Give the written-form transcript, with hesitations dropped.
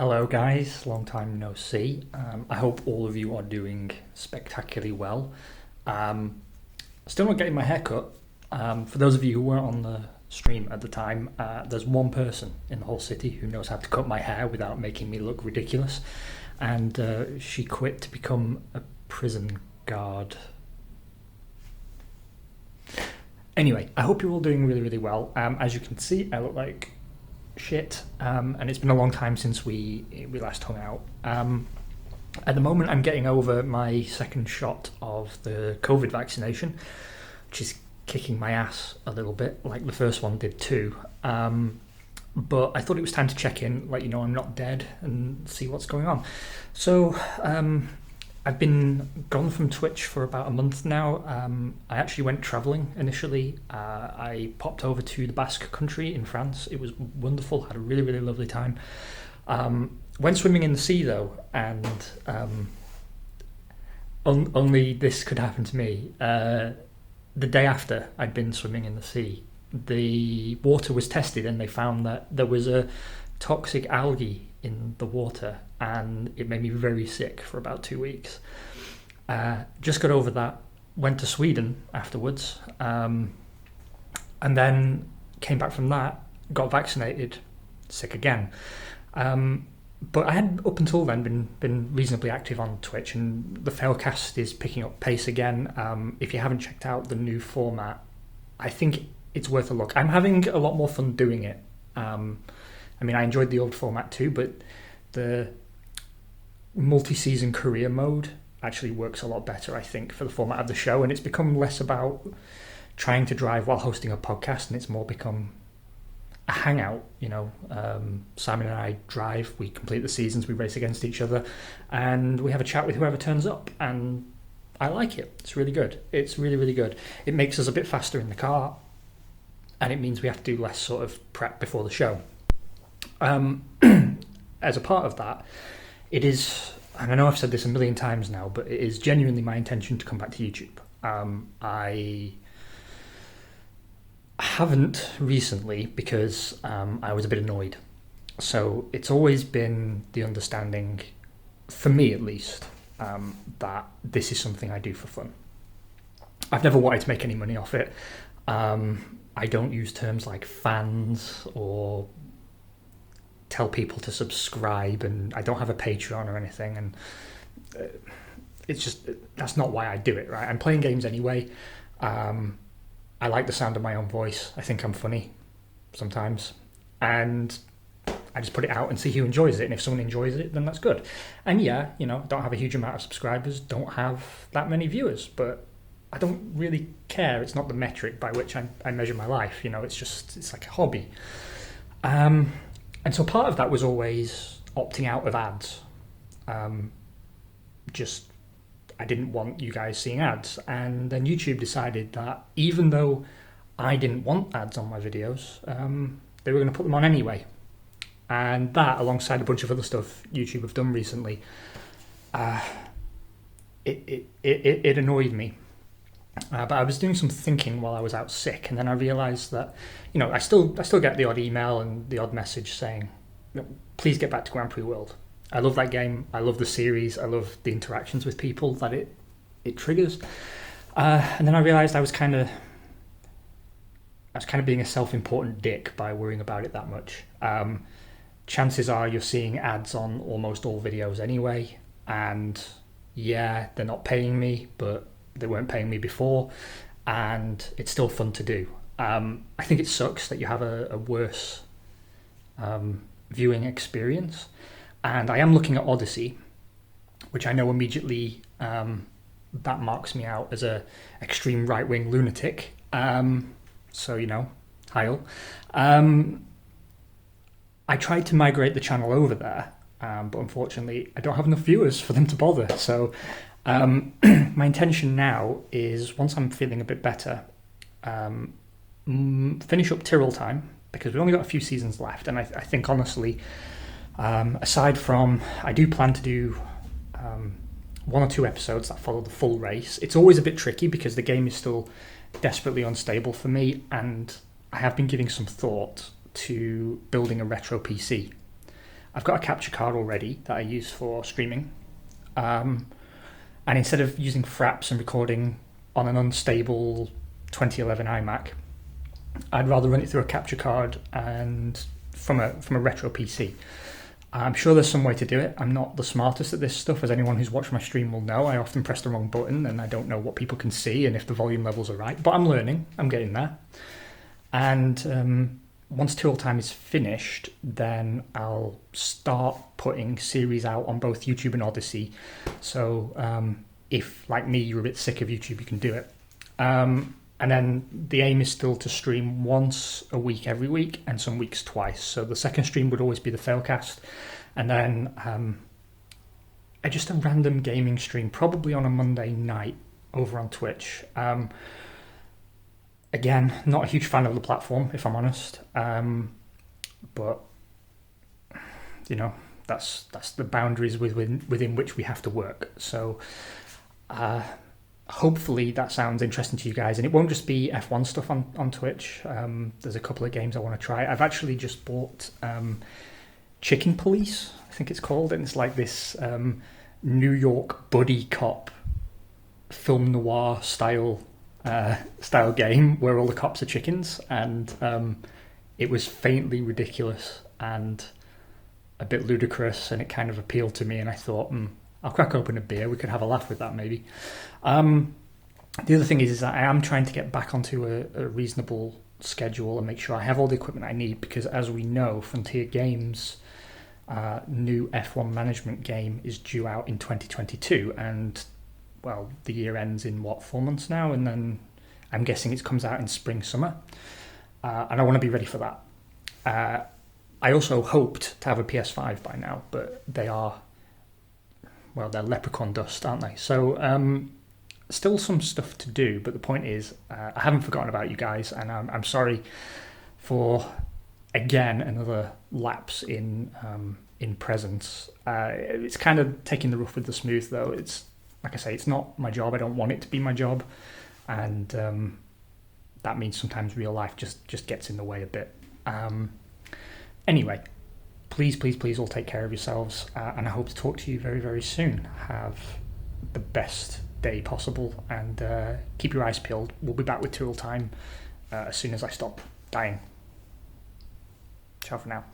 Hello, guys. Long time no see. I hope all of you are doing spectacularly well. Still not getting my hair cut. For those of you who weren't on the stream at the time, there's one person in the whole city who knows how to cut my hair without making me look ridiculous, and she quit to become a prison guard. Anyway, I hope you're all doing really, really well. As you can see, I look like shit, and it's been a long time since we last hung out. At the moment, I'm getting over my second shot of the COVID vaccination, which is kicking my ass a little bit, like the first one did too. But I thought it was time to check in, let you know I'm not dead, and see what's going on. So I've been gone from Twitch for about a month now. I actually went travelling initially. I popped over to the Basque country in France. It was wonderful, had a really, really lovely time. Went swimming in the sea though, and only this could happen to me. The day after I'd been swimming in the sea, the water was tested and they found that there was a toxic algae in the water, and it made me very sick for about 2 weeks. Just got over that, went to Sweden afterwards, and then came back from that, got vaccinated, sick again. But I had up until then been reasonably active on Twitch, and the Failcast is picking up pace again. If you haven't checked out the new format, I think it's worth a look. I'm having a lot more fun doing it. I mean, I enjoyed the old format too, but the multi-season career mode actually works a lot better, I think, for the format of the show, and it's become less about trying to drive while hosting a podcast, and it's more become a hangout. Simon and I drive, we complete the seasons, we race against each other, and we have a chat with whoever turns up, and I like it. It's really good. It's really, really good. It makes us a bit faster in the car, and it means we have to do less sort of prep before the show. As a part of that, it is, and I know I've said this a million times now, but it is genuinely my intention to come back to YouTube. I haven't recently because I was a bit annoyed. So it's always been the understanding, for me at least, that this is something I do for fun. I've never wanted to make any money off it. I don't use terms like fans or tell people to subscribe, and I don't have a Patreon or anything, and it's just, that's not why I do it, right? I'm playing games anyway. I like the sound of my own voice. I think I'm funny sometimes, and I just put it out and see who enjoys it, and if someone enjoys it, then that's good. And yeah, don't have a huge amount of subscribers, don't have that many viewers, but I don't really care. It's not the metric by which I measure my life. It's like a hobby. And so part of that was always opting out of ads. I didn't want you guys seeing ads. And then YouTube decided that even though I didn't want ads on my videos, they were going to put them on anyway. And that, alongside a bunch of other stuff YouTube have done recently, it annoyed me. But I was doing some thinking while I was out sick, and then I realised that, I still get the odd email and the odd message saying, please get back to Grand Prix World. I love that game. I love the series. I love the interactions with people that it triggers. And then I realised I was kind of being a self-important dick by worrying about it that much. Chances are you're seeing ads on almost all videos anyway, and yeah, they're not paying me, but they weren't paying me before, and it's still fun to do. I think it sucks that you have a worse viewing experience, and I am looking at Odyssey, which I know immediately that marks me out as a extreme right-wing lunatic. So Heil. I tried to migrate the channel over there, but unfortunately I don't have enough viewers for them to bother. So my intention now is, once I'm feeling a bit better, finish up Tyrrell Time, because we've only got a few seasons left, and I think honestly, aside from, I do plan to do 1 or 2 episodes that follow the full race. It's always a bit tricky because the game is still desperately unstable for me, and I have been giving some thought to building a retro PC. I've got a capture card already that I use for streaming. And instead of using Fraps and recording on an unstable 2011 iMac, I'd rather run it through a capture card and from a retro PC. I'm sure there's some way to do it. I'm not the smartest at this stuff, as anyone who's watched my stream will know. I often press the wrong button and I don't know what people can see and if the volume levels are right. But I'm learning. I'm getting there. And once Tool Time is finished, then I'll start putting series out on both YouTube and Odyssey. So if, like me, you're a bit sick of YouTube, you can do it. And then the aim is still to stream once a week every week and some weeks twice. So the second stream would always be the Failcast. And then just a random gaming stream, probably on a Monday night over on Twitch. Again, not a huge fan of the platform, if I'm honest. But, you know, that's the boundaries within which we have to work. So hopefully that sounds interesting to you guys. And it won't just be F1 stuff on Twitch. There's a couple of games I want to try. I've actually just bought Chicken Police, I think it's called. And it's like this New York buddy cop film noir style game where all the cops are chickens. And it was faintly ridiculous and a bit ludicrous, and it kind of appealed to me. And I thought, I'll crack open a beer. We could have a laugh with that, maybe. The other thing is that I am trying to get back onto a reasonable schedule and make sure I have all the equipment I need, because as we know, Frontier Games' new F1 management game is due out in 2022, and well, the year ends in 4 months now, and then I'm guessing it comes out in spring, summer, and I want to be ready for that. I also hoped to have a PS5 by now, but they're leprechaun dust, aren't they? So still some stuff to do, but the point is I haven't forgotten about you guys, and I'm sorry for again another lapse in presence. It's kind of taking the rough with the smooth, though. It's like I say, it's not my job. I don't want it to be my job, and that means sometimes real life just gets in the way a bit. Anyway, please all take care of yourselves, and I hope to talk to you very, very soon. Have the best day possible, and keep your eyes peeled. We'll be back with Tool Time as soon as I stop dying. Ciao for now.